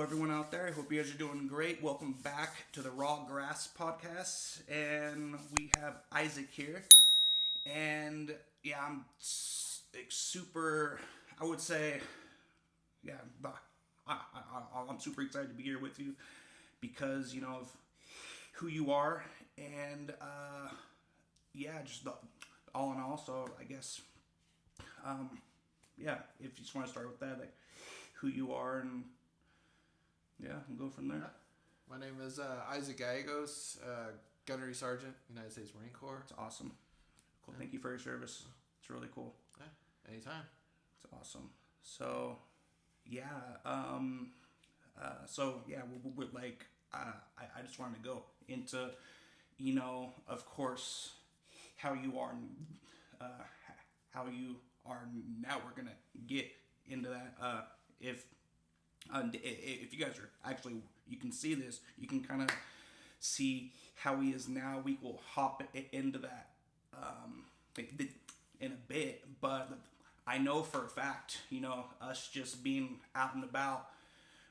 everyone out there. I hope you guys are doing great. Welcome back to the Raw Grass podcast. And we have Isaac here. And yeah, I'm super, I would say, yeah, I'm super excited to be here with you because, of who you are. And yeah, just all in all. So I guess, yeah, if you just want to start with that, like who you are and yeah, and go from there. My name is Isaac Gallegos, Gunnery Sergeant, United States Marine Corps. It's awesome. Cool. Thank you for your service. It's really cool. Yeah, anytime. It's awesome. So, yeah. We're like, I just wanted to go into, of course, how you are now. We're gonna get into that. If you guys are actually, you can see this, you can kind of see how he is now. We will hop into that in a bit, but I know for a fact, us just being out and about,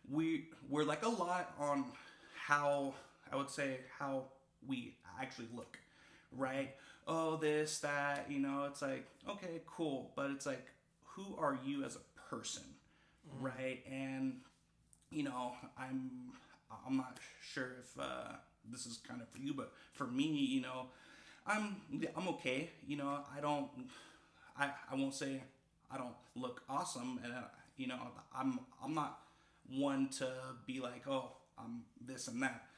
we're like a lot on how, I would say, how we actually look, right? Oh, this, that, it's like, okay, cool, but it's like, who are you as a person? Right, and I'm not sure if this is kind of for you, but for me, I'm okay. I won't say I don't look awesome, and I'm not one to be like, oh, I'm this and that.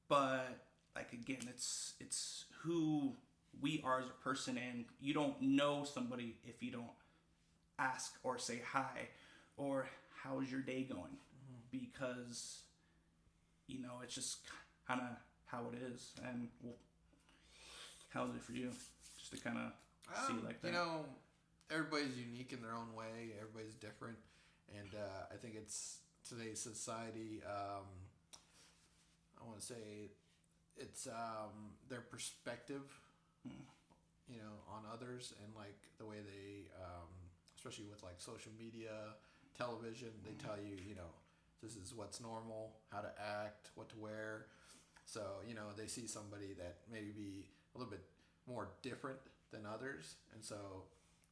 But like again, it's who we are as a person, and you don't know somebody if you don't ask or say hi or how's your day going, because it's just kind of how it is. And how's it for you, just to kind of see like that? Everybody's unique in their own way, everybody's different, and I think it's today's society, I want to say it's their perspective on others, and like the way they especially with like social media, television, they tell you, this is what's normal, how to act, what to wear. So, they see somebody that may be a little bit more different than others. And so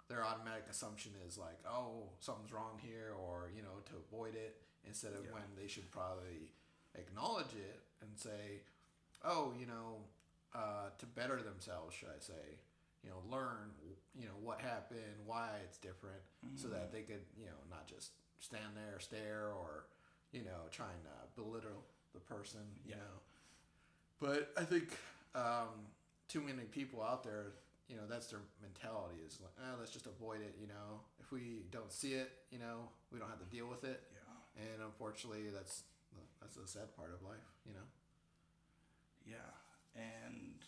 their automatic assumption is like, oh, something's wrong here, or, to avoid it, instead of when they should probably acknowledge it and say, oh, to better themselves, should I say, learn, what happened, why it's different, so that they could, not just stand there, stare, or, try and belittle the person, But I think too many people out there, that's their mentality, is like, let's just avoid it, If we don't see it, we don't have to deal with it. Yeah. And unfortunately, that's the sad part of life, Yeah. And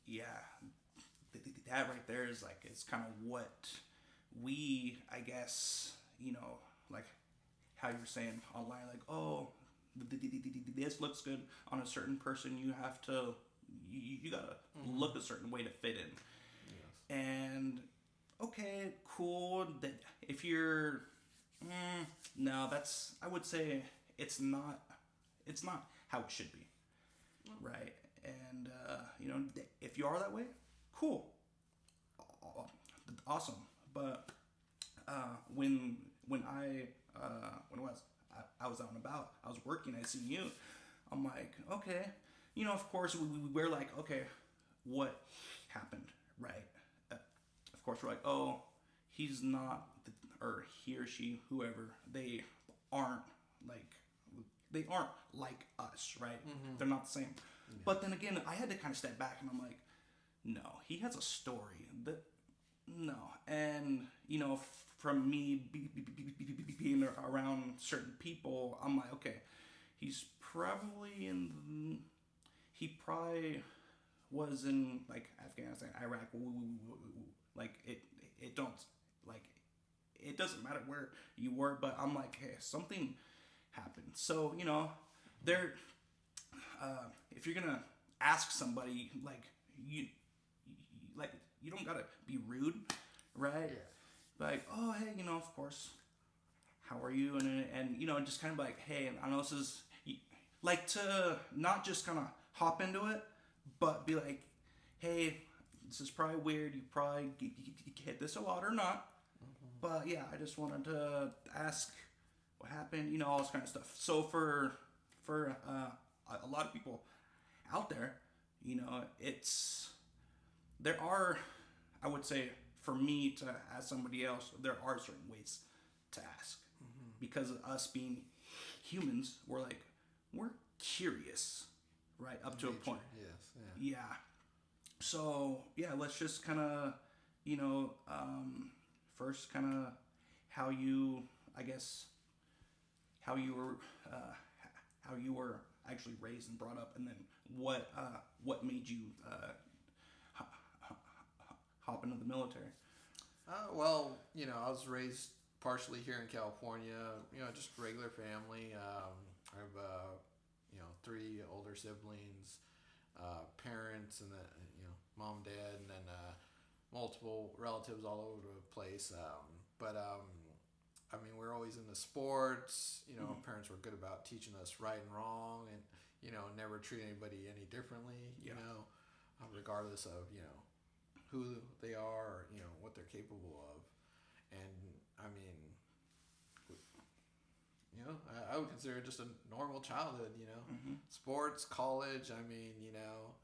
yeah, that right there is like, it's kind of what we, I guess, like how you're saying online, like, oh, this looks good on a certain person. You have to, you gotta look a certain way to fit in. Yes. And okay, cool. That if you're, no, that's, I would say it's not how it should be, right? And if you are that way, cool, awesome. But when I was out and about, I was working, I seen you, I'm like, okay, of course we're like, okay, what happened, right? Of course we're like, oh, he's not, or he or she, whoever, they aren't like us, right? They're not the same. Yeah. But then again, I had to kind of step back, and I'm like, no, he has a story. And from me being around certain people, I'm like, okay, he probably was in like Afghanistan, Iraq, like it doesn't matter where you were, but I'm like, hey, something happened. So there, if you're gonna ask somebody, like you don't gotta be rude, right? Yeah. Like, oh, hey, of course, how are you? And you know, just kind of like, hey, I know this is like to not just kind of hop into it, but be like, hey, this is probably weird. You probably get this a lot or not. But yeah, I just wanted to ask what happened, you know, all this kind of stuff. So for a lot of people out there, you know, there are, I would say, for me to ask somebody else, there are certain ways to ask. Because of us being humans, we're curious, right? Up to a point. Yes. Yeah. So, yeah, let's just kind of, you know, first kind of how you, I guess, how you were actually raised and brought up, and then what made you hop into the military. Well, you know, I was raised partially here in California. You know, just regular family. I have you know, 3 older siblings, parents, and then, you know, mom, dad, and then multiple relatives all over the place. I mean, we're always into sports. You know, parents were good about teaching us right and wrong, and, you know, never treat anybody any differently. You know, regardless of, you know, who they are, or, you know, what they're capable of. And I mean, you know, I would consider it just a normal childhood. You know, sports, college. I mean, you know,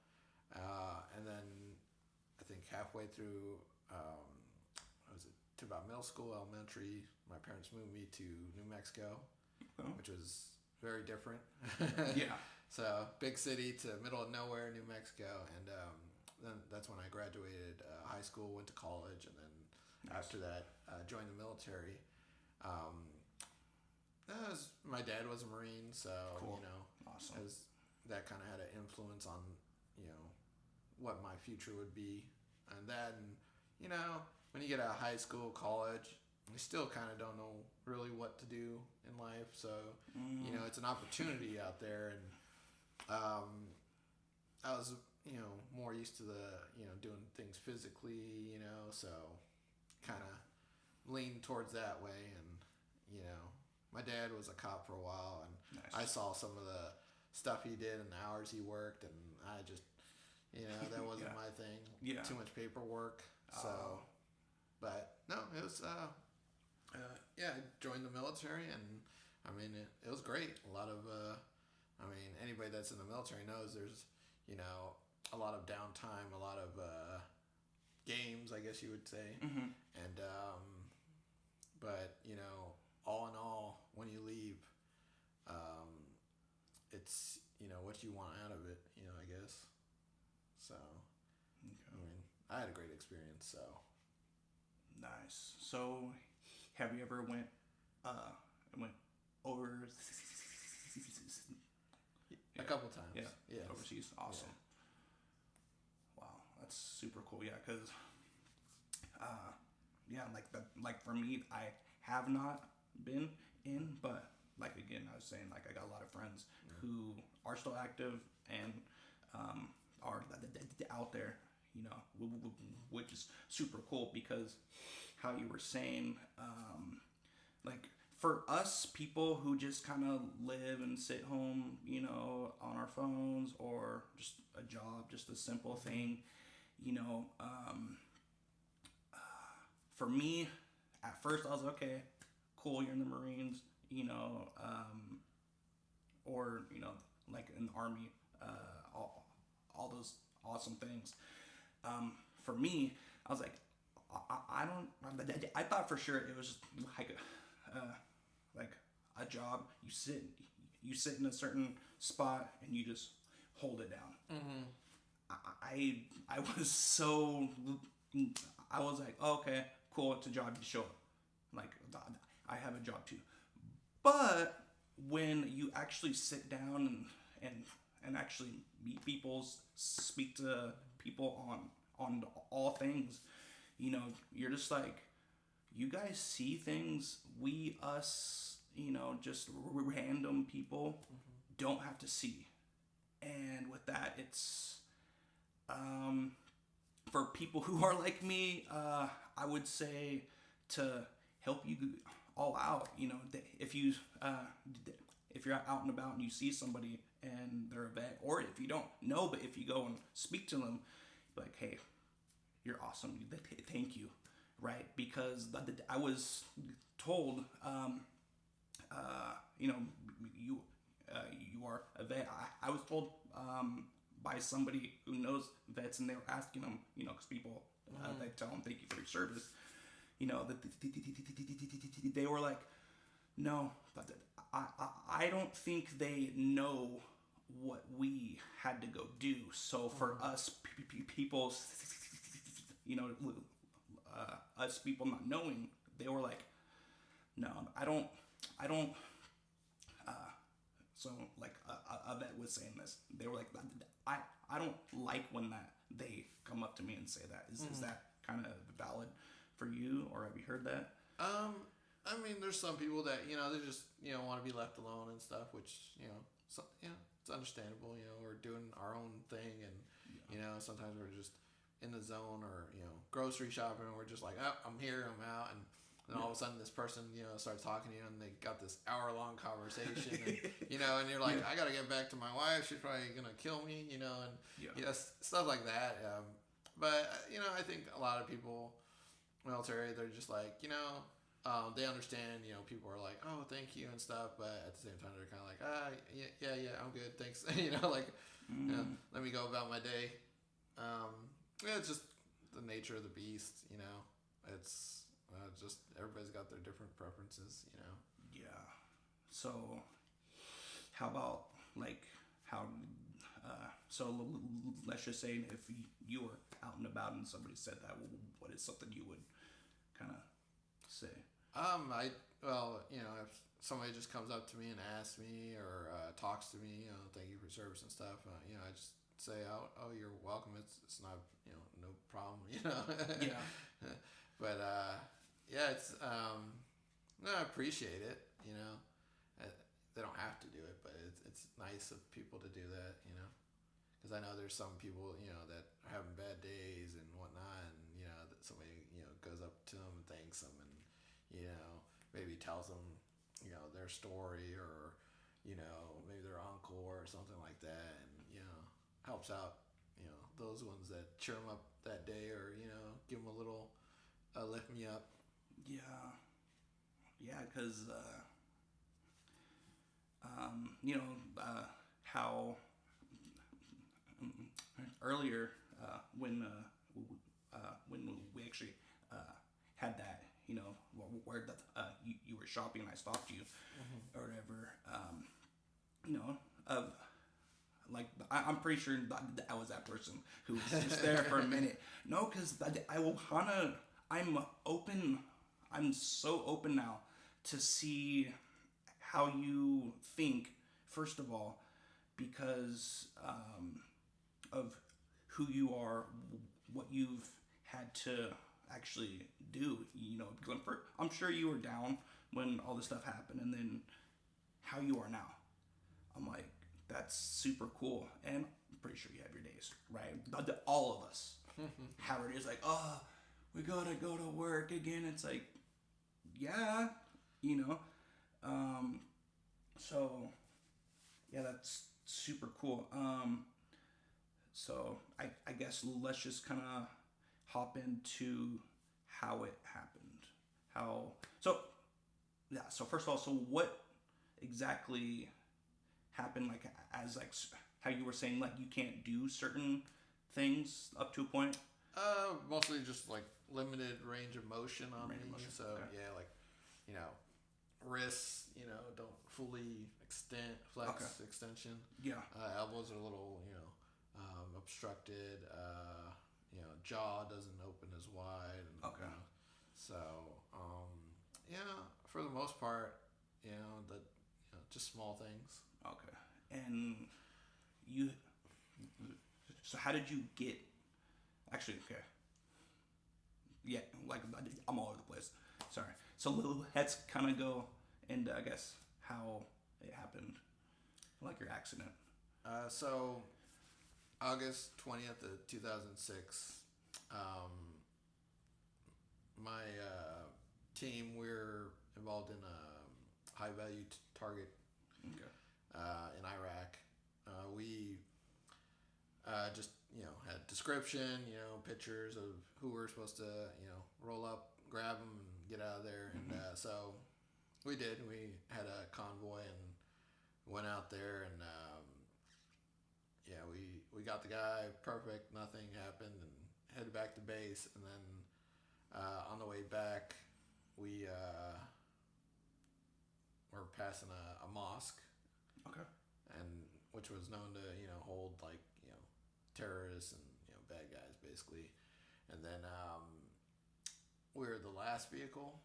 and then I think halfway through, what was it, to about middle school, elementary, my parents moved me to New Mexico, which was very different. Yeah. So big city to middle of nowhere, New Mexico, and then that's when I graduated high school, went to college, and then after that joined the military. My dad was a Marine, so cool. You know, awesome. That kind of had an influence on, you know, what my future would be. And then, you know, when you get out of high school, college, you still kind of don't know really what to do in life. So, you know, it's an opportunity out there. And I was, you know, more used to you know, doing things physically, you know, so kind of leaned towards that way. And, you know, my dad was a cop for a while, and I saw some of the stuff he did and the hours he worked, and I just, you know, that wasn't my thing. Yeah. Too much paperwork. So, but no, it was, I joined the military, and I mean, it was great. A lot of, I mean, anybody that's in the military knows there's, you know, a lot of downtime, a lot of games, I guess you would say. And, but, you know, all in all, when you leave, it's, you know, what you want out of it, you know, I guess. So, I mean, I had a great experience, so. Nice. So, have you ever went over a couple times? Yeah. Yes. Overseas. Awesome. Yeah. Wow, that's super cool. Yeah, because like for me, I have not been in, but like again, I was saying, like I got a lot of friends who are still active and are out there, you know, which is super cool because how you were saying, like for us people who just kind of live and sit home, you know, on our phones or just a job, just a simple thing, you know, for me, at first I was okay, cool, you're in the Marines, you know, or, you know, like in the Army, all those awesome things. For me, I was like, I thought for sure it was just like a job. You sit in a certain spot and you just hold it down. I was like, oh, okay, cool, it's a job, you show up. Like, I have a job too. But when you actually sit down and actually meet people, speak to people on all things, you know, you're just like, you guys see things us, you know, just random people don't have to see. And with that, it's for people who are like me, I would say to help you all out. If you if you're out and about and you see somebody and they're a vet, or if you don't know, but if you go and speak to them, like, hey, you're awesome. Thank you, right? Because I was told, you you are a vet. I was told by somebody who knows vets, and they were asking them, because people they tell them thank you for your service. That they were like, no, I don't think they know what we had to go do. So for us people, us people not knowing, they were like, no, I don't. So like a vet was saying this. They were like, I don't like when they come up to me and say that. Is that kind of valid for you, or have you heard that? I mean, there's some people that they just want to be left alone and stuff, which it's understandable. We're doing our own thing, and sometimes we're just in the zone, or grocery shopping, and we're just like, oh, I'm here, I'm out, and then all of a sudden this person starts talking to you, and they got this hour-long conversation, and and you're like, I gotta get back to my wife, she's probably gonna kill me, and stuff like that. But I think a lot of people, military, they're just like, they understand, people are like, oh, thank you and stuff, but at the same time they're kind of like, yeah, I'm good, thanks. Let me go about my day. It's just the nature of the beast. It's just everybody's got their different preferences. Yeah. So, how about let's just say if you were out and about and somebody said that, what is something you would kind of say? If somebody just comes up to me and asks me, or talks to me, thank you for service and stuff, I just say, oh, you're welcome. It's not, no problem, Yeah. But it's no, I appreciate it. They don't have to do it, but it's nice of people to do that. Because I know there's some people that are having bad days and whatnot, and that somebody goes up to them and thanks them, and maybe tells them their story, or maybe their uncle or something like that, and helps out those ones that cheer them up that day, or give them a little lift me up. Because how earlier when we actually had that, where you were shopping and I stopped you, or whatever, I'm pretty sure that I was that person who was just there for a minute. No, because I'm open. I'm so open now to see how you think, first of all, because of who you are, what you've had to actually do, because I'm sure you were down when all this stuff happened, and then how you are now. I'm like, that's super cool, and I'm pretty sure you have your days, right? All of us have our days, like, oh, we gotta go to work again. It's like, yeah, so yeah, that's super cool. So I guess let's just kind of hop into how it happened. So first of all, so what exactly happened, as how you were saying, you can't do certain things up to a point? Mostly just limited range of motion on me. So okay. Yeah, wrists, don't fully flex extension. Yeah. Elbows are a little, obstructed. Jaw doesn't open as wide. And, okay. So, for the most part, just small things. Okay. And so how did you get, actually, okay. Yeah, I'm all over the place. Sorry. So let's kind of go into, I guess, how it happened, your accident. So August 20th of 2006, my team, we're involved involved in a high value target in Iraq. We just had description, pictures of who we're supposed to roll up, grab them, and get out of there. And so we did. We had a convoy and went out there, and we got the guy perfect. Nothing happened, and headed back to base. And then on the way back, we were passing a mosque. Okay. And which was known to hold like terrorists and bad guys basically. And then we were the last vehicle,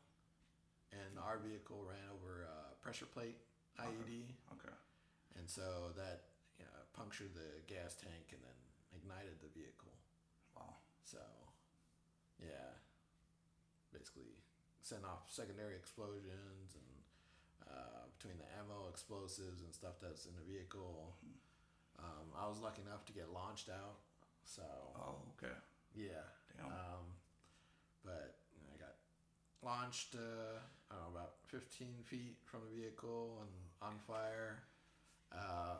and our vehicle ran over a pressure plate IED. Okay. And so that punctured the gas tank and then ignited the vehicle. Wow. So yeah, basically sent off secondary explosions and between the ammo, explosives, and stuff that's in the vehicle. I was lucky enough to get launched out. So. Oh, okay. Yeah. Damn. But I got launched, I don't know, about 15 feet from the vehicle and on fire. I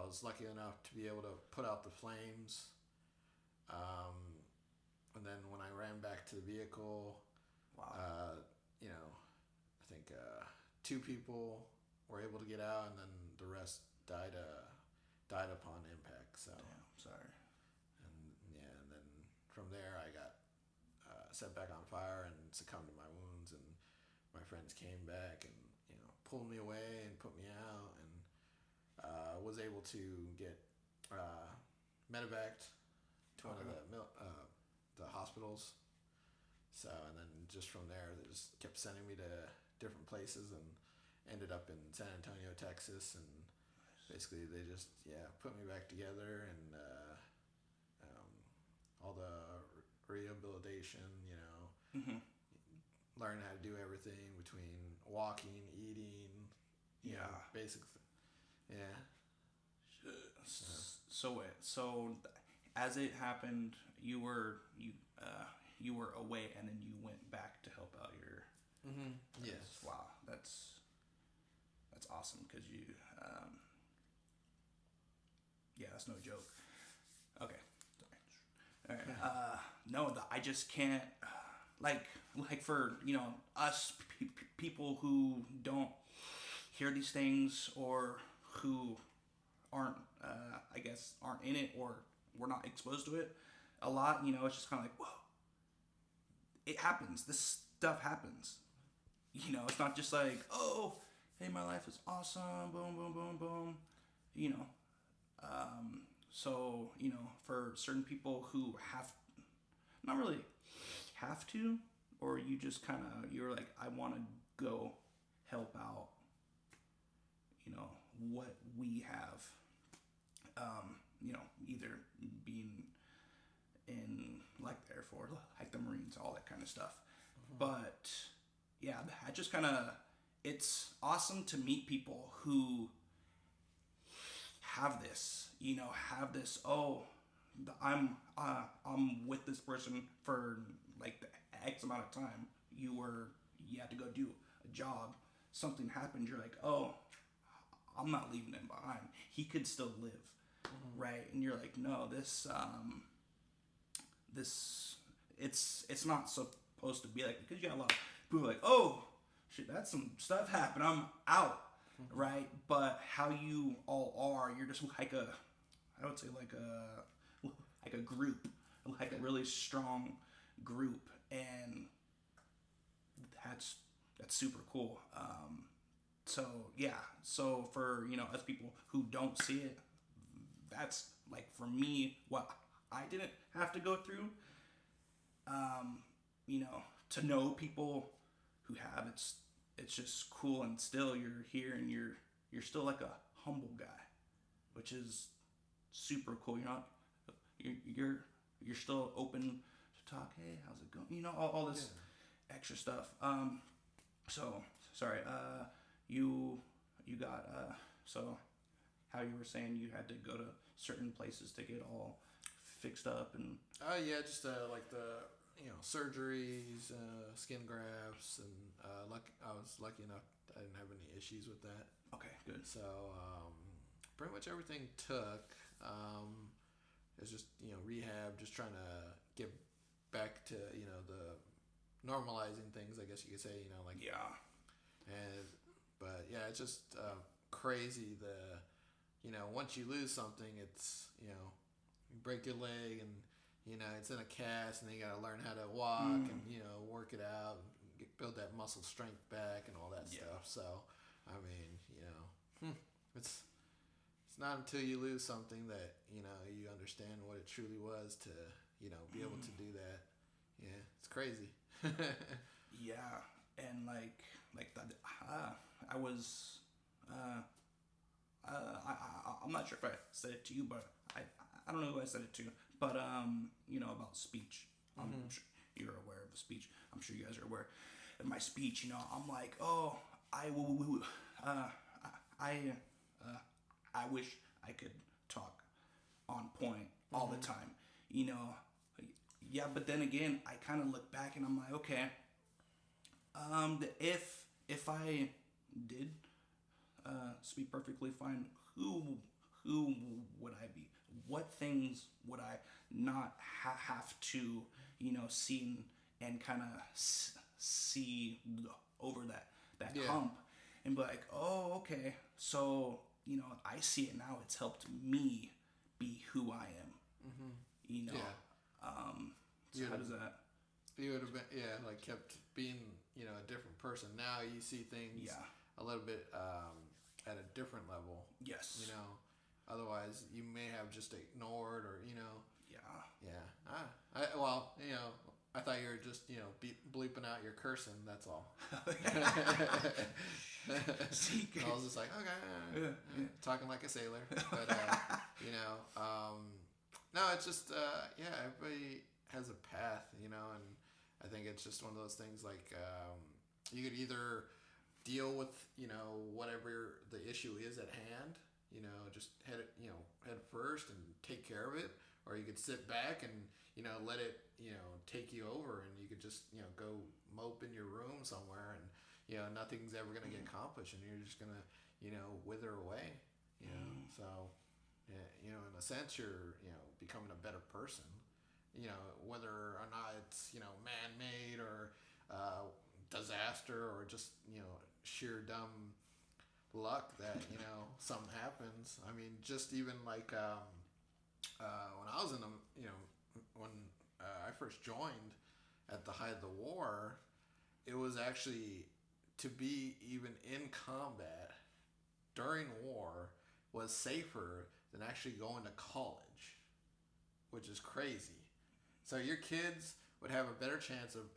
was lucky enough to be able to put out the flames. And then when I ran back to the vehicle, Wow. I think 2 people were able to get out, and then the rest died upon impact. So. Damn. Sorry. And then from there I got set back on fire and succumbed to my wounds, and my friends came back and pulled me away and put me out, and was able to get medevaced to one of the hospitals. So, and then just from there they just kept sending me to different places, and ended up in San Antonio, Texas, and basically they just put me back together, and all the rehabilitation, Mm-hmm. learn how to do everything between walking, eating, basic. So as it happened, you were away, and then you went back to help out your. Mm-hmm. Yes. Wow, that's awesome, because you. That's no joke. Okay. Sorry. All right. No, I just can't. Like for us people who don't hear these things, or who aren't aren't in it, or we're not exposed to it a lot, it's just kind of like, whoa, it happens, this stuff happens, it's not just like, oh, hey, my life is awesome, boom boom boom boom, so for certain people who not really have to, or you just you're like, I want to go help out, what we have, either being in like the Air Force, like the Marines, all that kind of stuff. Mm-hmm. But yeah, I just it's awesome to meet people who have this, oh, I'm with this person for like the X amount of time. You had to go do a job, something happened, you're like, oh, I'm not leaving him behind. He could still live. Mm-hmm. Right? And you're like, no, this it's not supposed to be like, because you got a lot of people like, oh, shit, that's some stuff happened, I'm out. Mm-hmm. Right? But how you all are, you're just like I would say like a group, like a really strong group, and that's super cool. So for us people who don't see it, that's like, for me, what I didn't have to go through. To know people who have, it's just cool, and still you're here, and you're still like a humble guy, which is super cool. You're still open to talk. Hey, how's it going? All this extra stuff. So sorry. You got so how you were saying you had to go to certain places to get all fixed up, and just like the surgeries, skin grafts, and I was lucky enough I didn't have any issues with that. Okay, good. So pretty much everything took. It's just rehab, just trying to get back to the normalizing things, I guess you could say. Like Yeah. and but yeah, it's just crazy. Once you lose something, it's you break your leg and it's in a cast, and then you got to learn how to walk and work it out, and build that muscle strength back and all that stuff. So I mean, it's not until you lose something that you understand what it truly was to be able to do that. Yeah, it's crazy. Yeah, and like that. I was. I'm not sure if I said it to you, but I don't know who I said it to, but about speech. I'm sure you're aware of the speech. I'm sure you guys are aware of my speech. I'm like, oh, I wish I could talk on point all the time. Yeah, but then again, I kind of look back and I'm like, okay, if I did speak perfectly fine, who would I be? What things would I not have to see and kind of see over that hump and be like, oh, okay, so I see it now. It's helped me be who I am. Yeah. So how does that? You would have been like kept being a different person. Now you see things a little bit at a different level. Yes. Otherwise you may have just ignored or Yeah. I thought you were just bleeping out your cursing. That's all. I was just like, okay, talking like a sailor. But no, it's just everybody has a path, and I think it's just one of those things like you could either deal with whatever the issue is at hand, just head first and take care of it, or you could sit back and let it take you over, and you could just go mope in your room somewhere, and nothing's ever gonna get accomplished, and you're just gonna wither away. So in a sense you're becoming a better person, whether or not it's man-made or disaster or just sheer dumb luck that something happens. I mean, just even like when I was in the when I first joined at the height of the war, it was actually to be even in combat during war was safer than actually going to college, which is crazy. So your kids would have a better chance of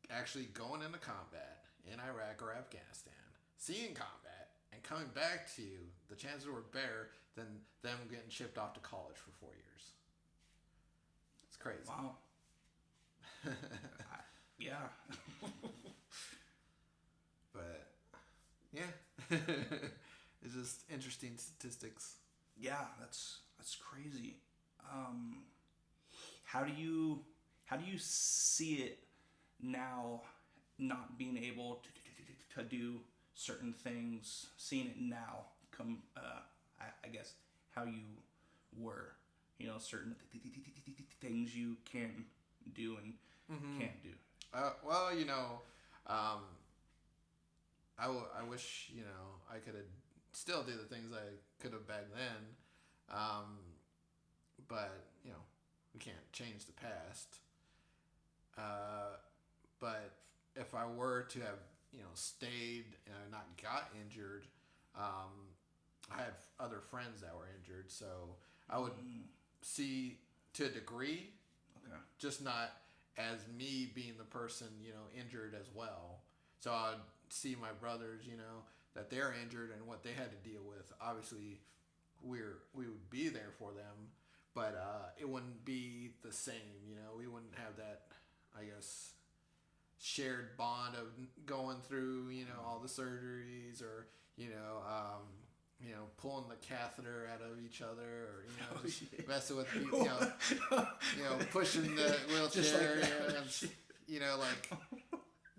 actually going into combat in Iraq or Afghanistan, seeing combat, and coming back to you. The chances were better than them getting shipped off to college for 4 years. It's crazy. Wow. Yeah. But yeah, it's just interesting statistics. Yeah, that's crazy. How do you see it now, not being able to do certain things, seeing it now come, I guess, how you were, certain things you can do and can't do. Well, I wish, I could have still do the things I could have back then. But, we can't change the past. But if I were to have, stayed and not got injured, I had other friends that were injured, so I would see to a degree, just not as me being the person, injured as well. So I'd see my brothers, that they're injured and what they had to deal with. Obviously, we would be there for them, but it wouldn't be the same. We wouldn't have that, I guess, shared bond of going through, all the surgeries or, pulling the catheter out of each other, or Oh, just shit. messing with people, pushing the wheelchair, Just like that. and, like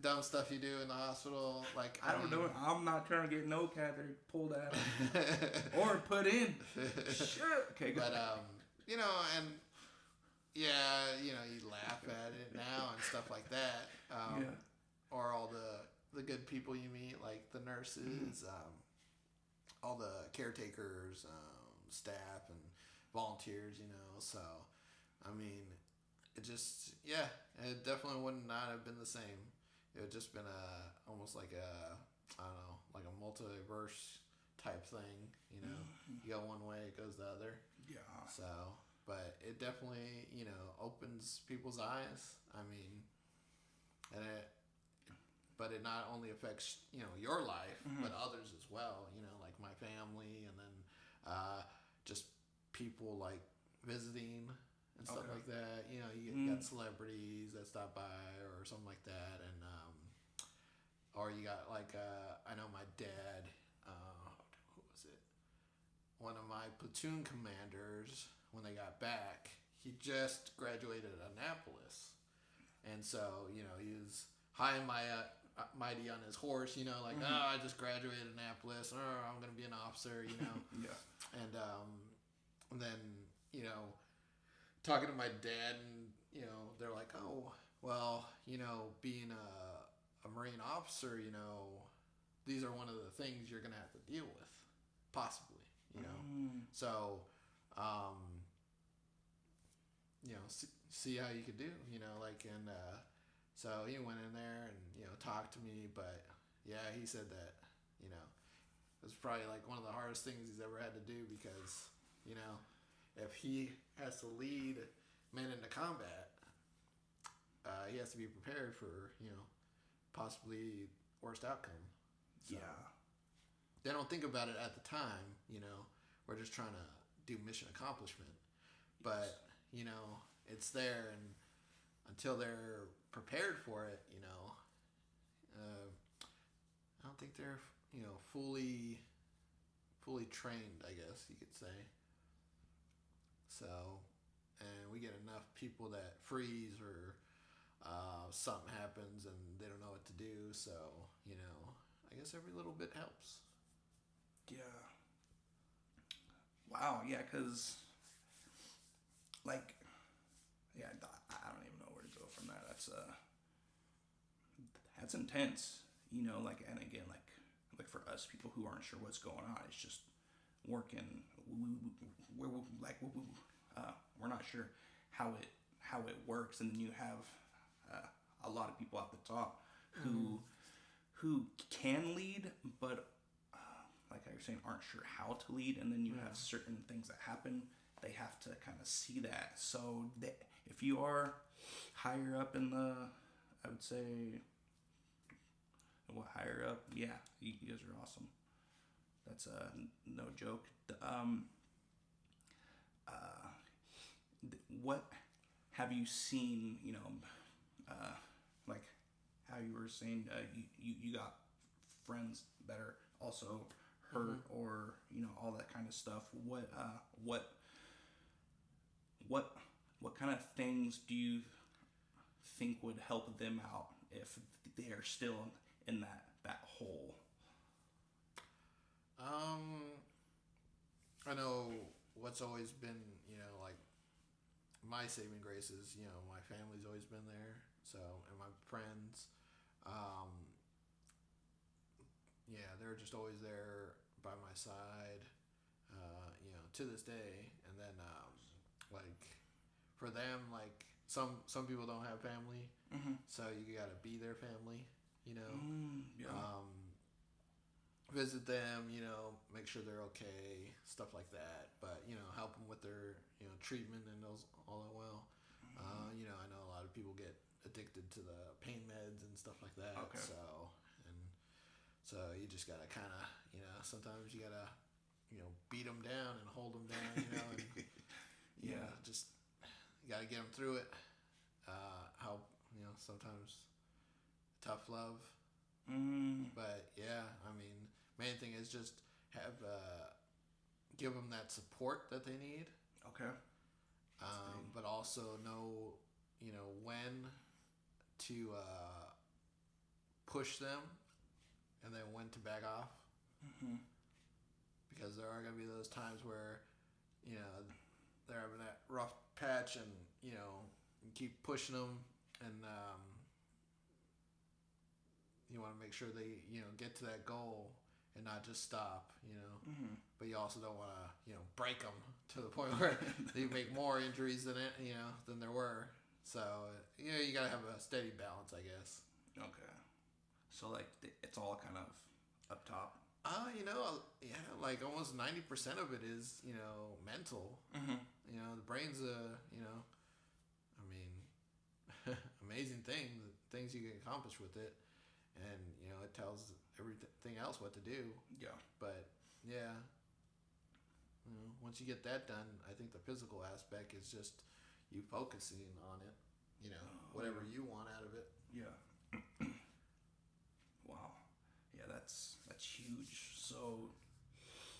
dumb stuff you do in the hospital. Like I don't know. I'm not trying to get no catheter pulled out or put in. Shit. Okay, go. But and yeah, you laugh at it now and stuff like that. Yeah. Or all the good people you meet, like the nurses, all the caretakers, staff, and volunteers. So I mean, it just it definitely would not have been the same. It would just been almost like a, I don't know, like a multiverse type thing. You go one way, it goes the other. Yeah. So, but it definitely opens people's eyes. I mean, but it not only affects your life, but others as well. Like my family, and then just people like visiting and stuff like that. You got celebrities that stop by or something like that, and or you got like I know my dad. Who was it? One of my platoon commanders, when they got back, he just graduated at Annapolis, and so he was high and mighty on his horse. Like I just graduated Annapolis. I'm gonna be an officer. Yeah. And then talking to my dad, and they're like, oh well, being a Marine officer, these are one of the things you're gonna have to deal with, possibly. So see how you could do. So he went in there and talked to me, but yeah, he said that it was probably like one of the hardest things he's ever had to do, because if he has to lead men into combat, he has to be prepared for possibly worst outcome. So Yeah. they don't think about it at the time. We're just trying to do mission accomplishment, but it's there, and until they're prepared for it, I don't think they're fully trained, I guess you could say. So, and we get enough people that freeze, or something happens and they don't know what to do. So I guess every little bit helps. Yeah. Wow. Yeah, because like, yeah, I don't even know where to go from that. That's intense. Like, and again, like for us, people who aren't sure what's going on, it's just working. We're not sure how it works, and then you have a lot of people at the top who can lead, but like I was saying, aren't sure how to lead, and then you have certain things that happen. They have to kind of see that. So if you are higher up in the, I would say, higher up, yeah, you guys are awesome. That's no joke. What have you seen? Like how you were saying, you got friends that are also hurt, or all that kind of stuff. What kind of things do you think would help them out if they are still in that hole? I know what's always been, like my saving grace is, my family's always been there. So, and my friends, they're just always there by my side, to this day. And then, like for them, like some people don't have family, so you gotta be their family, visit them, make sure they're okay, stuff like that. But help them with their treatment and those all that well. I know a lot of people get addicted to the pain meds and stuff like that. Okay. So you just gotta kind of sometimes you gotta beat them down and hold them down, and just you gotta get them through it. Help sometimes tough love. But yeah, I mean, main thing is just have give them that support that they need. Okay. But also know, when to push them, and then when to back off. Mm-hmm. Because there are going to be those times where, they're having that rough patch, and you keep pushing them, and you want to make sure they get to that goal and not just stop. Mm-hmm. But you also don't want to break them to the point where they make more injuries than than there were. So you got to have a steady balance, I guess. Okay. So like it's all kind of up top. Yeah, like almost 90% of it is mental. Mm-hmm. The brain's I mean, amazing things you can accomplish with it, and it tells everything else what to do. Yeah. But yeah, once you get that done, I think the physical aspect is just you focusing on it. Whatever you want out of it. Yeah. Wow. Yeah, that's huge. So,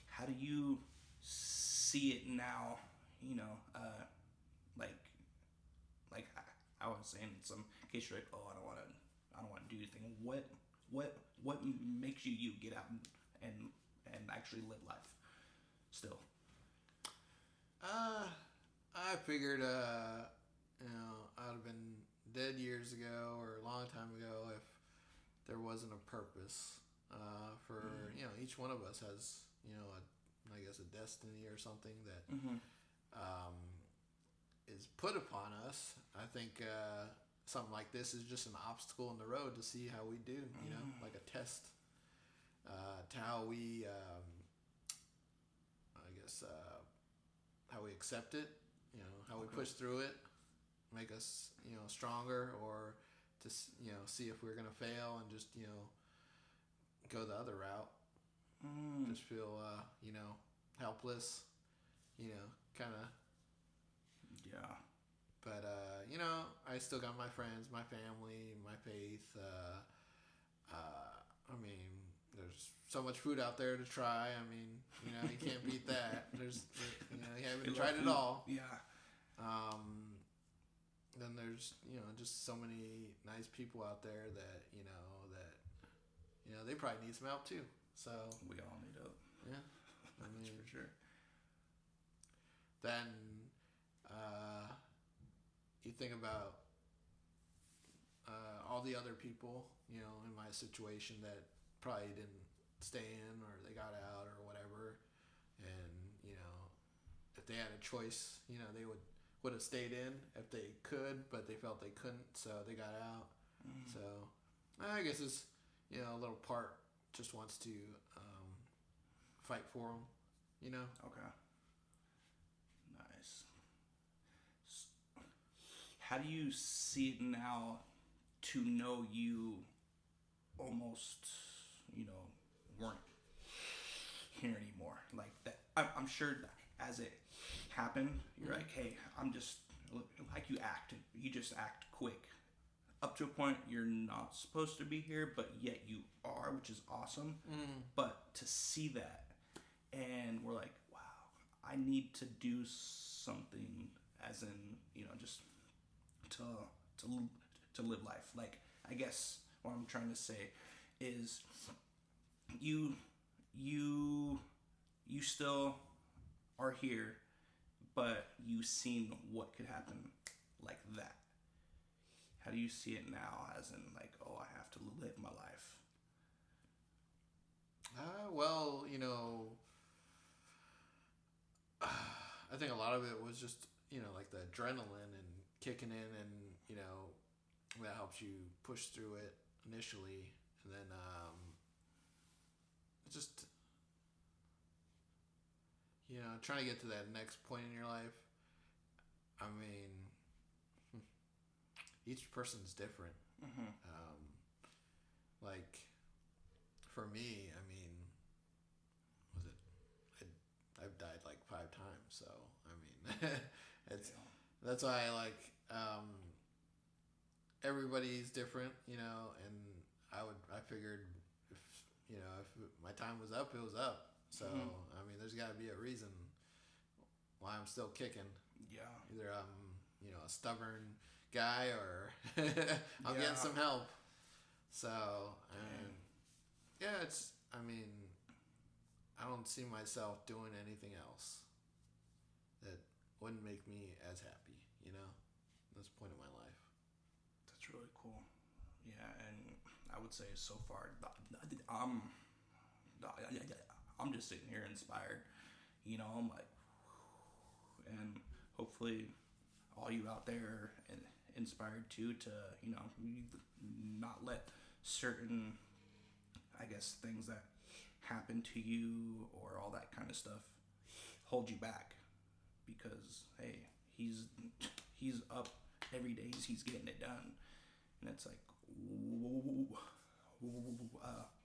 how do you see it now? Like I was saying, in some case you're like, oh, I don't want to do anything. What makes you get out and actually live life still? I figured, I'd have been dead years ago or a long time ago if there wasn't a purpose. For each one of us has I guess a destiny or something that Mm-hmm. is put upon us. I think something like this is just an obstacle in the road to see how we do. Like a test to how we I guess how we accept it. How we push through it, make us stronger, or to see if we're gonna fail and just go the other route. Just feel helpless, kind of. Yeah. But I still got my friends, my family, my faith. I mean, there's so much food out there to try. I mean, you can't beat that. There's you haven't tried it all. Yeah. Then there's just so many nice people out there that they probably need some help too. So We all need help. yeah, I That's mean, for sure. then you think about all the other people in my situation that probably didn't stay in, or they got out or whatever, and if they had a choice, they would have stayed in if they could, but they felt they couldn't, so they got out. So I guess it's a little part just wants to fight for them. Okay. Nice. How do you see it now to know you almost, weren't here anymore? Like that, I'm sure that as it happened, you're like, hey, I'm just, like you just act quick. Up to a point, you're not supposed to be here, but yet you are, which is awesome. But to see that, and we're like, wow, I need to do something, as in, just to live life. Like, I guess what I'm trying to say is, you still are here, but you've seen what could happen like that. How do you see it now, as in like, oh, I have to live my life? Well, I think a lot of it was just, like the adrenaline and kicking in, and, that helps you push through it initially. And then, just, trying to get to that next point in your life. I mean, each person's different. Mm-hmm. Like, for me, I mean, I've died like 5 times, so I mean, that's why I like everybody's different, and I figured if my time was up, it was up. So I mean, there's got to be a reason why I'm still kicking. Yeah. Either I'm, a stubborn guy or I'm getting some help. So, and I don't see myself doing anything else that wouldn't make me as happy, at this point in my life. That's really cool. Yeah, and I would say so far, I'm just sitting here inspired. I'm like, and hopefully all you out there and inspired too to, not let certain, I guess, things that happen to you or all that kind of stuff hold you back, because hey, he's up every day, he's getting it done, and it's like,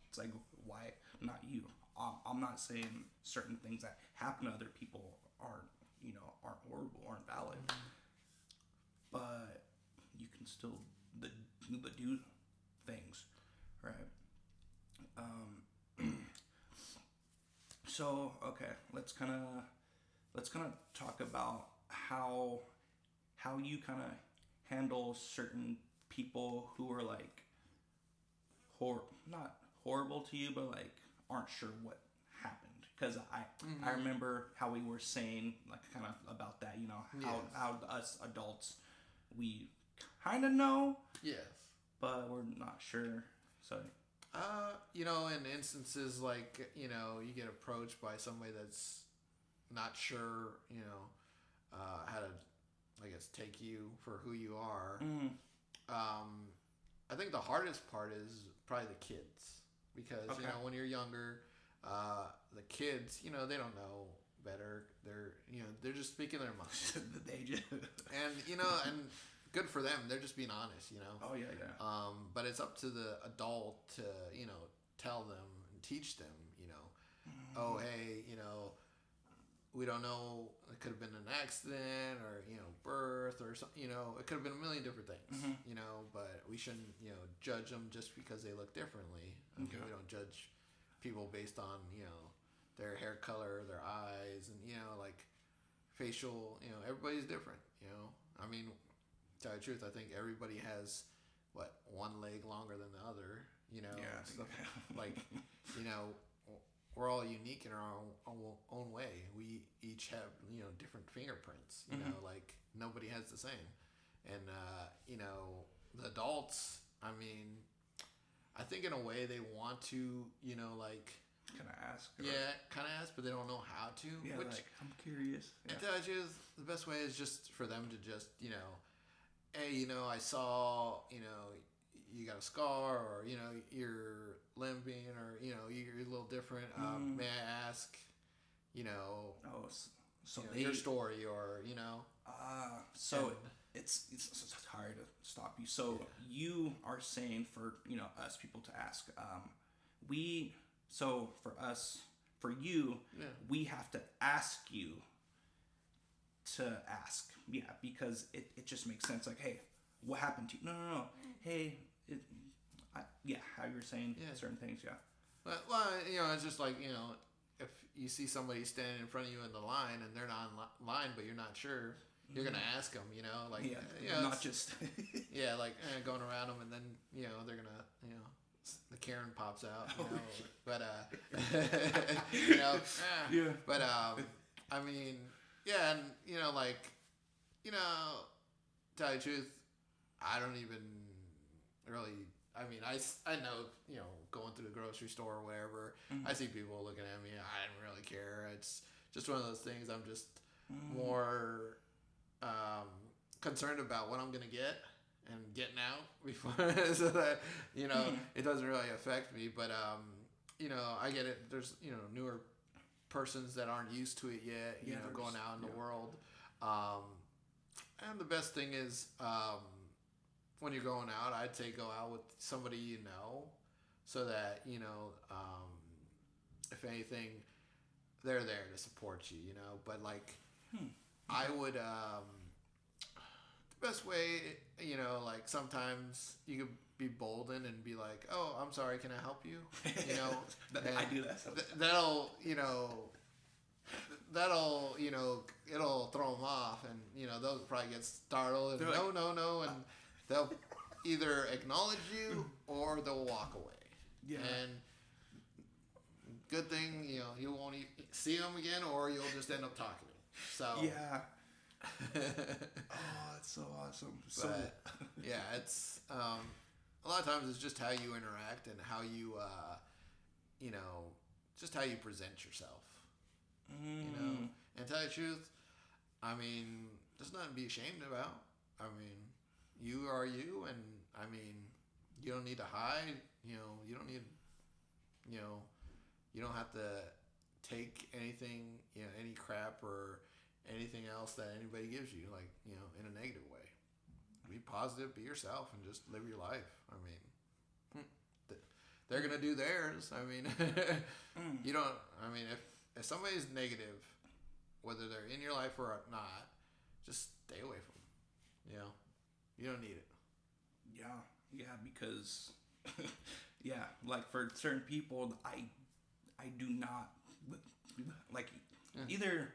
it's like, why not you? I'm not saying certain things that happen to other people aren't horrible, aren't valid, but you can still do things, right? So okay, let's kind of talk about how you kind of handle certain people who are like not horrible to you, but like aren't sure what happened. Because I remember how we were saying like kind of about that, how us adults, we kind of know, yes, but we're not sure. So in instances like, you get approached by somebody that's not sure, how to, I guess, take you for who you are. I think the hardest part is probably the kids, because when you're younger, the kids, they don't know better. They're just speaking their mind. They just and and good for them. They're just being honest. Oh yeah. But it's up to the adult to tell them and teach them. Oh hey, we don't know. It could have been an accident or birth or something. It could have been a million different things. But we shouldn't judge them just because they look differently. Okay. We don't judge people based on their hair color, their eyes, and like facial. Everybody's different. I mean, to tell you the truth, I think everybody has one leg longer than the other. Stuff like we're all unique in our own way. We each have different fingerprints. Like nobody has the same. And the adults, I mean, I think in a way they want to like kind of ask. Kind of ask, but they don't know how to. Yeah, which, like I'm curious. Yeah. The best way is just for them to just hey, I saw you got a scar, or you're limping, or you're a little different. May I ask so your story, or so it's hard to stop you. So you are saying for us people to ask. So for us, for you, we have to ask you to ask. Yeah, because it just makes sense. Like, hey, what happened to you? No. Hey, how you were saying certain things. Yeah. Well, it's just like if you see somebody standing in front of you in the line and they're not in line, but you're not sure, you're gonna ask them. Like not just like going around them, and then they're gonna the Karen pops out. But But I mean, and tell you the truth, I don't even really. I mean, I know, going through the grocery store or whatever, I see people looking at me. I don't really care. It's just one of those things. I'm just more concerned about what I'm going to get and getting out before, so that, it doesn't really affect me. But, I get it. There's, newer persons that aren't used to it yet, going out in the world. And the best thing is, when you're going out, I'd say go out with somebody so that if anything, they're there to support you. But like, I would the best way, like sometimes you could be bolden and be like, "Oh, I'm sorry, can I help you?" I do that sometimes. That'll that'll, it'll throw them off, and they'll probably get startled and They're like, no, and they'll either acknowledge you or they'll walk away. Yeah. And good thing, you won't see them again, or you'll just end up talking to them. So Yeah. Oh, that's so awesome. So but, yeah, it's a lot of times it's just how you interact and how you just how you present yourself. And to tell you the truth, I mean, there's nothing to be ashamed about. I mean, you are you, and I mean, you don't need to hide. You don't need, you don't have to take anything, any crap or anything else that anybody gives you, like, in a negative way. Be positive, be yourself, and just live your life. I mean, they're gonna do theirs. I mean, you don't. I mean, if somebody's negative, whether they're in your life or not, just stay away from them. You don't need it. Yeah, because yeah, like for certain people, I do not like either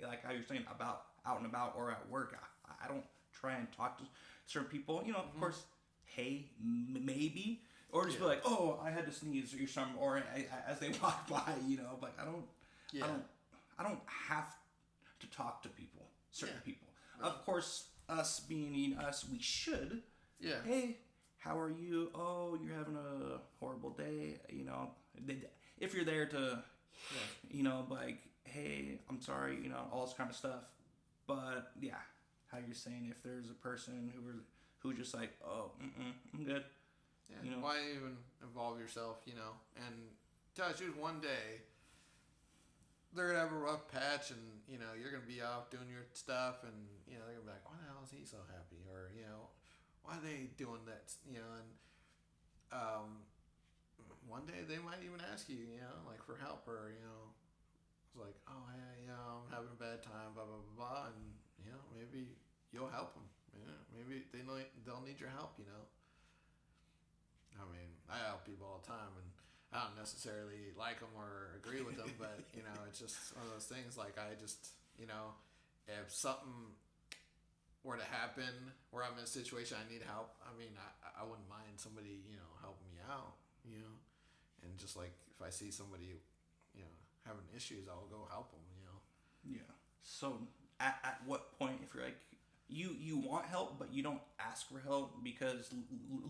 like how you're saying about out and about or at work. I don't try and talk to certain people. Of course, hey, maybe. Or just be like, oh, I had to sneeze or something, or as they walk by, like I don't have to talk to people, certain people. Right. Of course, us being us, we should. Yeah. Hey, how are you? Oh, you're having a horrible day. If you're there to, like, hey, I'm sorry, all this kind of stuff. But yeah, how you're saying, if there's a person who just like, oh, I'm good. Yeah, why even involve yourself, and tell you one day they're gonna have a rough patch, and you're gonna be off doing your stuff, and they're gonna be like, why the hell is he so happy, or why are they doing that, and one day they might even ask you, like for help, or it's like, oh hey, I'm having a bad time, blah blah blah, blah, and maybe you'll help them, maybe they'll need your help, I mean, I help people all the time, and I don't necessarily like them or agree with them, but, it's just one of those things, like, I just, if something were to happen where I'm in a situation I need help, I mean, I wouldn't mind somebody, helping me out, and just, like, if I see somebody, having issues, I'll go help them, Yeah. So, at what point, if you're like, you want help, but you don't ask for help because,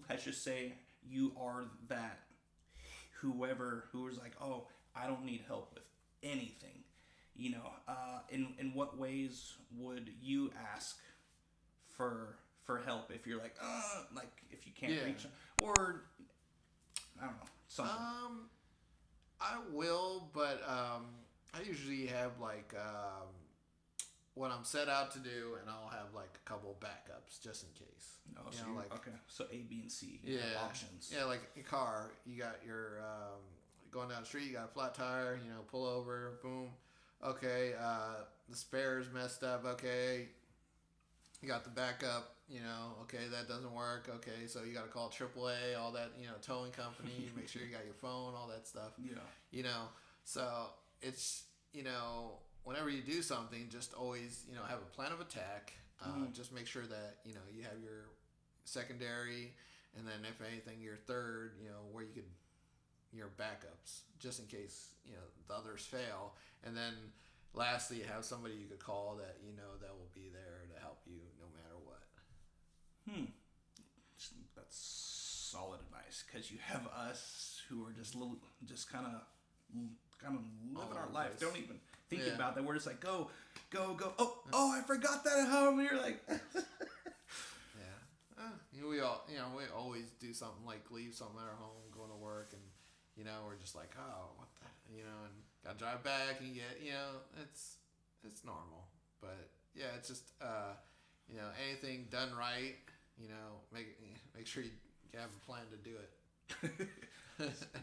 let's just say, you are that whoever who is like, oh, I don't need help with anything. In what ways would you ask for help if you're like if you can't reach, or I don't know, something. I will, but I usually have like what I'm set out to do, and I'll have like a couple backups just in case. Oh, so okay. So A, B, and C options. Yeah, like a car, you got your going down the street, you got a flat tire, pull over, boom. Okay, the spare's messed up. Okay, you got the backup. Okay, that doesn't work. Okay, so you got to call AAA, all that. Towing company. Make sure you got your phone, all that stuff. Yeah. So it's whenever you do something, just always, have a plan of attack. Just make sure that, you have your secondary, and then if anything, your third, where you could, your backups, just in case, the others fail. And then lastly, you have somebody you could call that, that will be there to help you no matter what. That's solid advice, because you have us who are just kind of living our life. Don't even think about that. We're just like, go. Oh, I forgot that at home. And you're like, we all, we always do something, like leave something at our home, going to work, and we're just like, oh, what the, and gotta drive back and get, it's normal. But yeah, it's just, anything done right, make sure you have a plan to do it.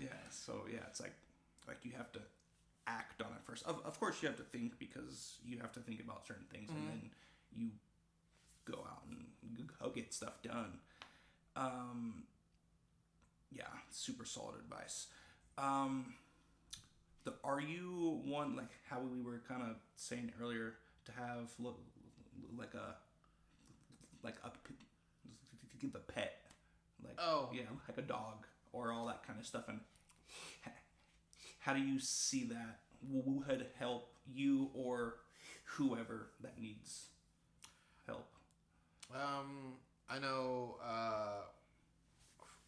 Yeah. So yeah, it's like you have to act on it first. Of course, you have to think, because you have to think about certain things, and then you go out and go get stuff done. Yeah, super solid advice. Are you one like how we were kind of saying earlier to have like a like a the pet, like yeah, like a dog or all that kind of stuff, and how do you see that would help you or whoever that needs help? I know.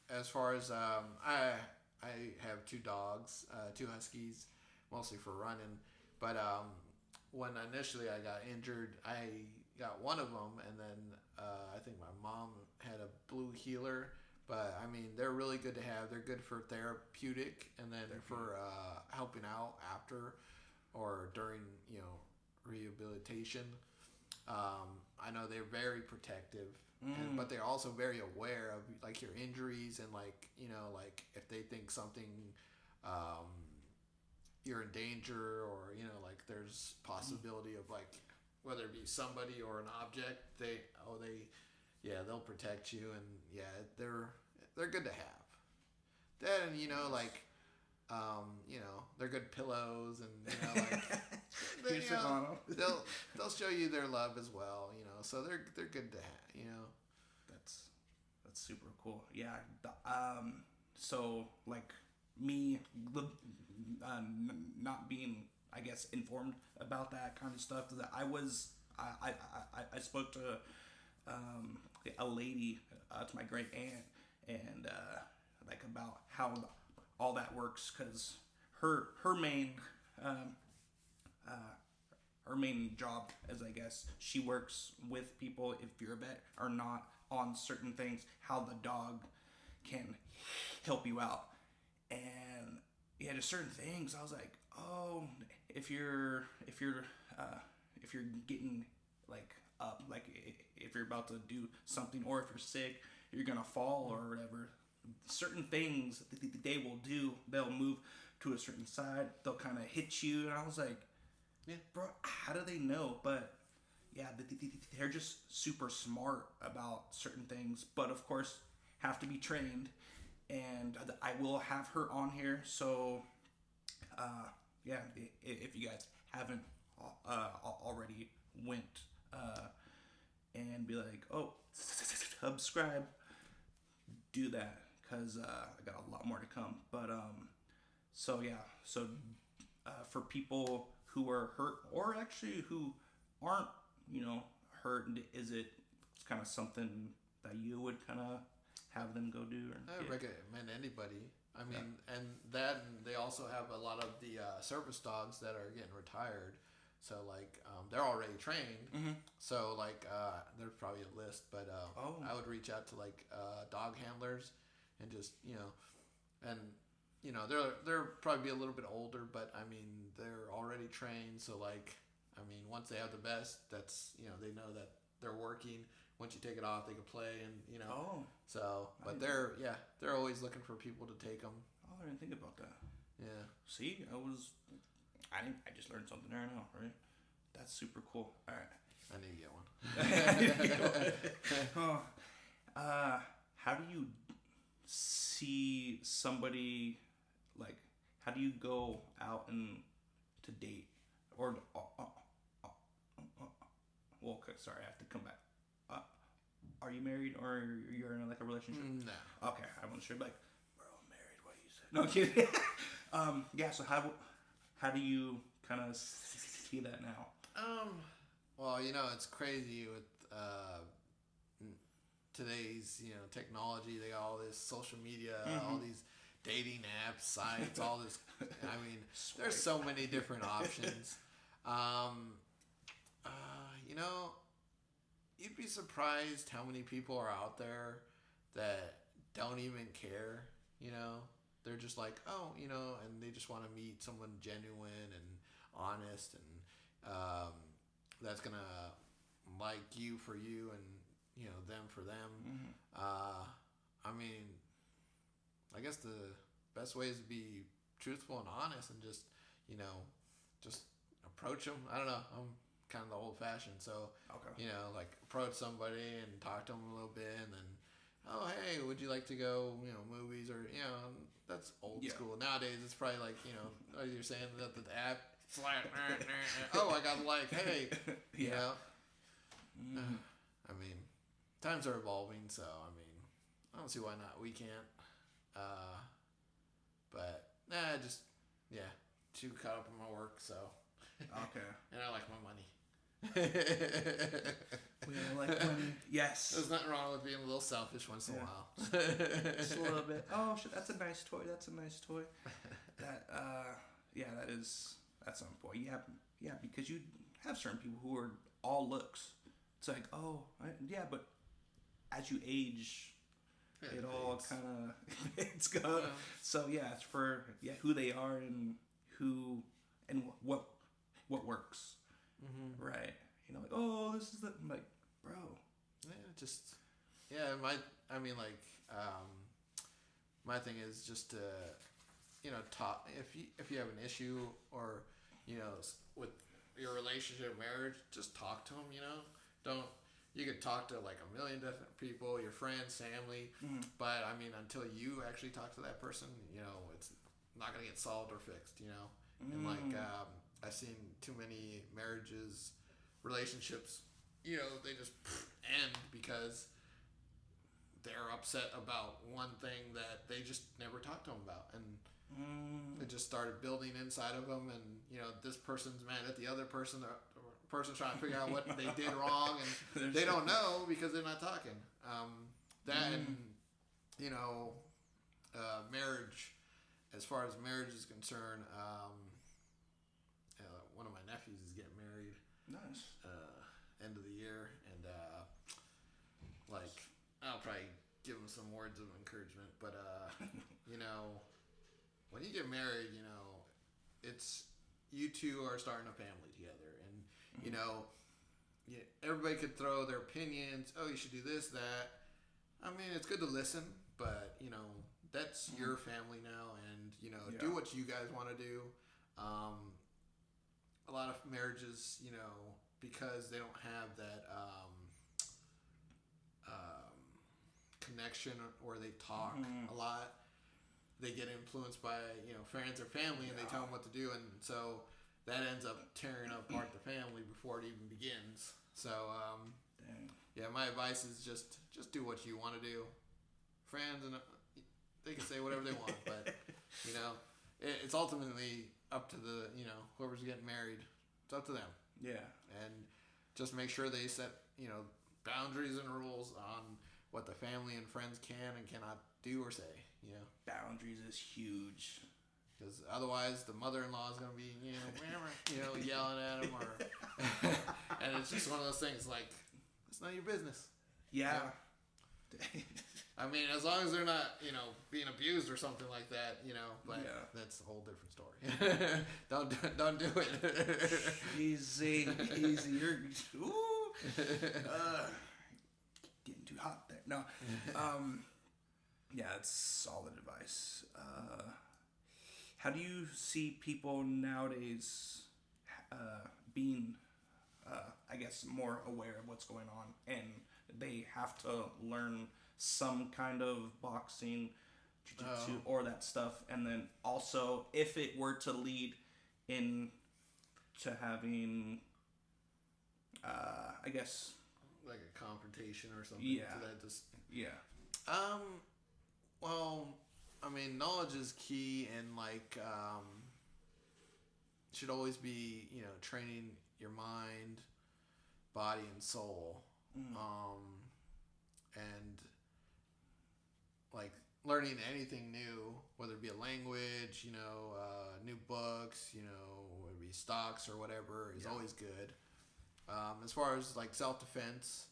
As far as I have two dogs, two huskies, mostly for running. But when initially I got injured, I got one of them, and then I think my mom had a blue healer. But I mean, they're really good to have. They're good for therapeutic, and then for helping out after or during rehabilitation. I know they're very protective, but they're also very aware of like your injuries and like like if they think something you're in danger or like there's possibility of like whether it be somebody or an object, they'll protect you, and they're good to have. Then like they're good pillows, and like they'll show you their love as well, so they're good to have. That's super cool. Yeah. So like me, not being, I guess, informed about that kind of stuff. That I spoke to a lady, to my great aunt, and like about how all that works, because her main job, as I guess, she works with people, if you're a vet or not, on certain things, how the dog can help you out. And yeah, just certain things I was like, oh, if you're getting like up, like if you're about to do something, or if you're sick, you're gonna fall or whatever, certain things they will do, they'll move to a certain side, they'll kind of hit you. And I was like, yeah, bro, how do they know? But yeah, they're just super smart about certain things, but of course have to be trained. And I will have her on here, so yeah, if you guys haven't already went and be like, oh, subscribe, do that, because I got a lot more to come. But so yeah, so for people who are hurt, or actually who aren't hurt, is it kind of something that you would kind of have them go do? Or I recommend anybody. I mean, and they also have a lot of the service dogs that are getting retired. So like they're already trained. Mm-hmm. So like there's probably a list, but I would reach out to like dog handlers and just and they're probably a little bit older, but I mean they're already trained. So like I mean once they have the best, that's they know that they're working. Once you take it off, they can play, and So, but they're always looking for people to take them. Oh, I didn't think about that. Yeah. See, I just learned something there now, right? That's super cool. All right. I need to get one. How do you see somebody, like, how do you go out and to date? Or, well, okay, sorry, I have to come back. Are you married, or you're in like a relationship? No. Okay, I wasn't sure. Like, we're all married. What you said? No, I'm kidding. Yeah. So how do you kind of see that now? Well, it's crazy with today's technology. They got all this social media, all these dating apps, sites, all this. I mean, there's so many different options. You'd be surprised how many people are out there that don't even care. They're just like, oh, and they just want to meet someone genuine and honest, and that's gonna like you for you, and them for them. Mm-hmm. I mean, I guess the best way is to be truthful and honest, and just approach them. I don't know. I'm kind of the old fashioned, so like approach somebody and talk to them a little bit, and then oh, hey, would you like to go, movies or, that's old school. Nowadays, it's probably like, you're saying that the app, oh, I got like, hey, you know. I mean, times are evolving, so, I don't see why not. We can't. But, too caught up in my work, so. Okay. And I like my money. We all like money. Yes. There's nothing wrong with being a little selfish once in a while. Just a little bit. Oh shit, that's a nice toy. That's a nice toy. That's on point. Yeah, because you have certain people who are all looks. It's like, but as you age, it all kind of it's go. Yeah. So it's for who they are and who and what works. Mm-hmm. Right. This is I'm like, bro. My thing is just to, talk, if you have an issue or, with your relationship, marriage, just talk to them, you could talk to like a million different people, your friends, family, but until you actually talk to that person, it's not going to get solved or fixed, and I've seen too many relationships, they just end because they're upset about one thing that they just never talked to them about, and it just started building inside of them, and this person's mad at the other person, the person's trying to figure out what they did wrong, and they don't know because they're not talking. And marriage, as far as marriage is concerned, one of my nephews is getting married. Nice. End of the year, and I'll probably give him some words of encouragement. But when you get married, it's you two are starting a family together, and everybody could throw their opinions. Oh, you should do this, that. It's good to listen, but that's your family now, and do what you guys want to do. A lot of marriages, because they don't have that connection or they talk a lot, they get influenced by friends or family, and they tell them what to do, and so that ends up tearing apart the family before it even begins. So my advice is just do what you want to do. Friends, and they can say whatever they want, but it's ultimately up to the whoever's getting married. It's up to them. Yeah. And just make sure they set boundaries and rules on what the family and friends can and cannot do or say. Boundaries is huge. Because otherwise, the mother-in-law is going to be yelling at him, or and it's just one of those things like it's none of your business. Yeah. As long as they're not, being abused or something like that, but that's a whole different story. Don't do it. Easy. You're getting too hot there. No. It's solid advice. How do you see people nowadays being, I guess, more aware of what's going on, and they have to learn some kind of boxing, jiu-jitsu, or that stuff, and then also if it were to lead in to having, I guess, like a confrontation or something. Yeah. So that just Well, knowledge is key, and should always be training your mind, body, and soul, and learning anything new, whether it be a language, new books, whether it be stocks or whatever, is always good. As far as self-defense,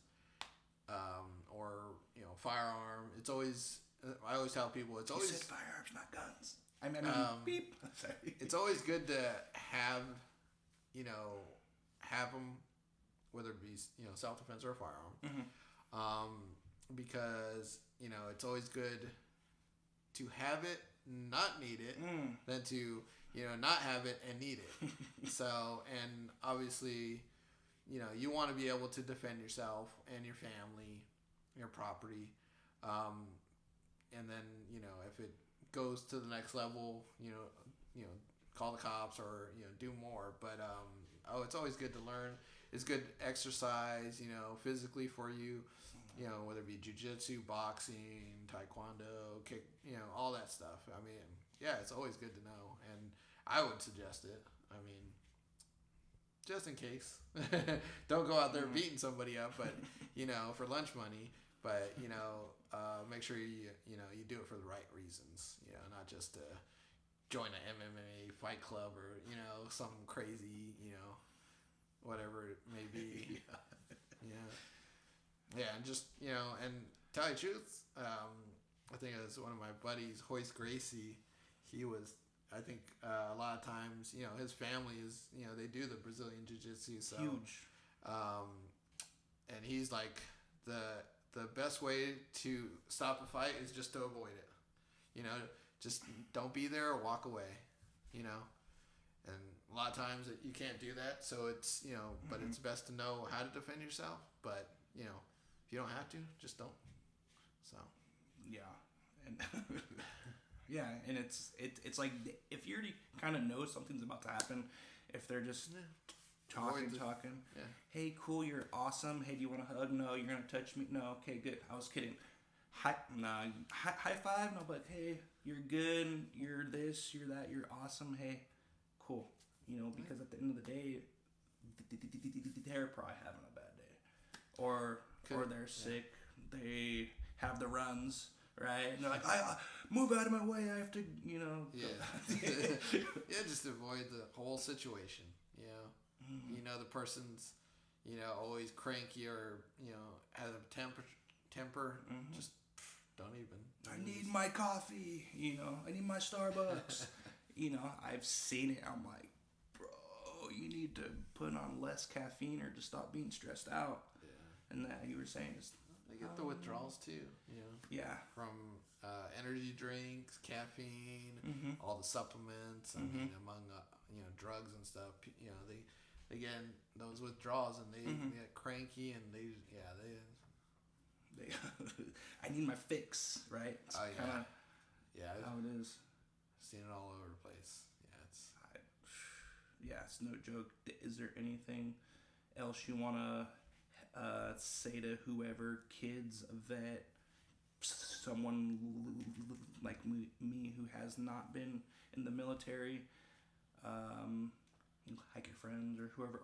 or firearm, it's always. I always tell people it's always. You said firearms, not guns. Beep. Sorry. It's always good to have, have them, whether it be self-defense or a firearm, because it's always good to have it, not need it, than to not have it and need it. So, and obviously, you want to be able to defend yourself and your family, your property. And then if it goes to the next level, call the cops or do more. But it's always good to learn. It's good exercise, physically for you. Whether it be jiu-jitsu, boxing, taekwondo, kick, all that stuff. I mean, yeah, it's always good to know, and I would suggest it. I mean, just in case, don't go out there beating somebody up, but for lunch money. But make sure you do it for the right reasons. Not just to join an MMA fight club or some crazy whatever it may be. Yeah, and just and tell you the truth. I think it was one of my buddies, Hoist Gracie. He was. I think a lot of times, his family is, they do the Brazilian Jiu-Jitsu, so huge. And he's like, the best way to stop a fight is just to avoid it. Just don't be there or walk away. And a lot of times you can't do that, so it's but it's best to know how to defend yourself. But if you don't have to, just don't. So yeah, and yeah, and it's like if you already kind of know something's about to happen, if they're just talking. Yeah. Hey, cool, you're awesome. Hey, do you want a hug? No, you're gonna touch me? No, okay, good. I was kidding. High five? No, but hey, you're good. You're this. You're that. You're awesome. Hey, cool. Because at the end of the day, they're probably having a bad day, or they're sick. They have the runs. Right, and they're like, I move out of my way. I have to, yeah, just avoid the whole situation. The person's, always cranky or has a temper. Just don't even. I need my coffee. I need my Starbucks. I've seen it. I'm like, bro, you need to put on less caffeine or just stop being stressed out. Yeah. And that you were saying is. They get the withdrawals too, Yeah. From energy drinks, caffeine, all the supplements. I mean, among drugs and stuff. They get those withdrawals and they get cranky and they. I need my fix, right? It's kinda how it is. Seen it all over the place. Yeah, it's no joke. Is there anything else you wanna? Say to whoever, kids, a vet, someone like me who has not been in the military, like your friends or whoever,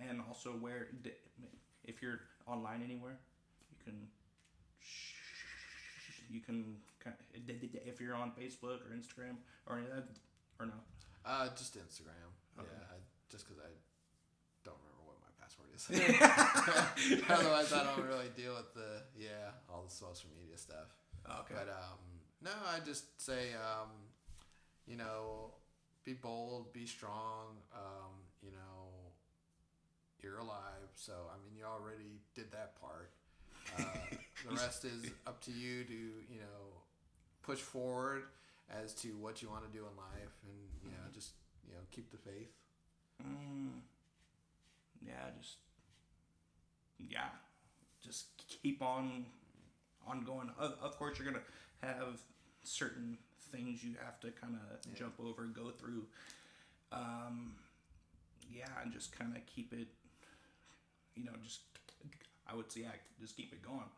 and also where, if you're online anywhere, you can if you're on Facebook or Instagram or any of that, or no? Just Instagram. Okay. Yeah, just because I don't remember what my password is. Otherwise, I don't really deal with all the social media stuff. Okay. But no, I just say be bold, be strong. You're alive, so I mean, you already did that part. The rest is up to you to push forward as to what you want to do in life, and just keep the faith. Just keep on going. Of course, you're gonna have certain things you have to kind of jump over, go through. And just kind of keep it. Just I would say, just keep it going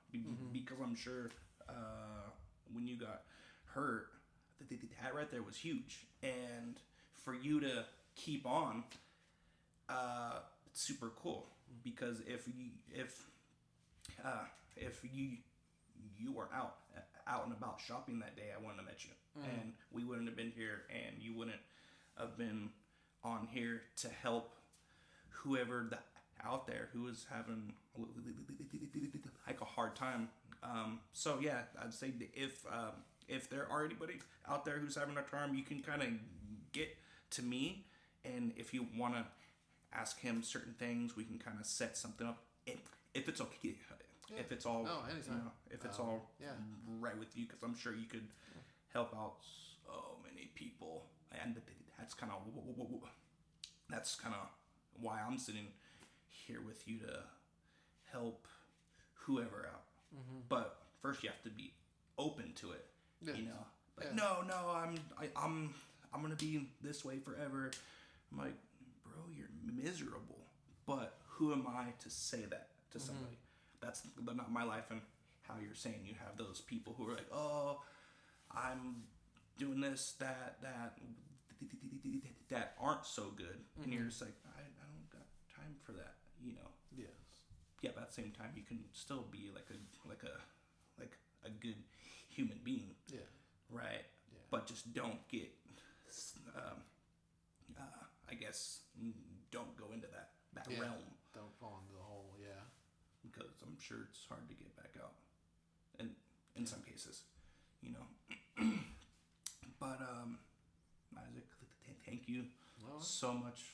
because I'm sure when you got hurt, that right there was huge, and for you to keep on, it's super cool because if you were out and about shopping that day, I wouldn't have met you, and we wouldn't have been here, and you wouldn't have been on here to help whoever out there who is having like a hard time. So yeah, I'd say if there are anybody out there who's having a time, you can kind of get to me, and if you want to ask him certain things, we can kind of set something up. If it's okay, if it's all, if it's all right with you, because I'm sure you could help out so many people, and that's kind of why I'm sitting here with you to help whoever out. But first you have to be open to it. Yeah. You know, like Yeah. no, I'm gonna be this way forever. I'm like, bro, you're miserable. But who am I to say that to somebody? That's not my life. And how you're saying you have those people who are like, oh, I'm doing this, that aren't so good, and you're just like, I don't got time for that, you know. Yes. Yeah, but at the same time, you can still be like a good human being, Yeah. right? Yeah. But just don't get, I guess, don't go into that Yeah. realm, Don't fall into the hole. Yeah. because I'm sure it's hard to get back out, and in some cases, you know. But Isaac, thank you Well, so much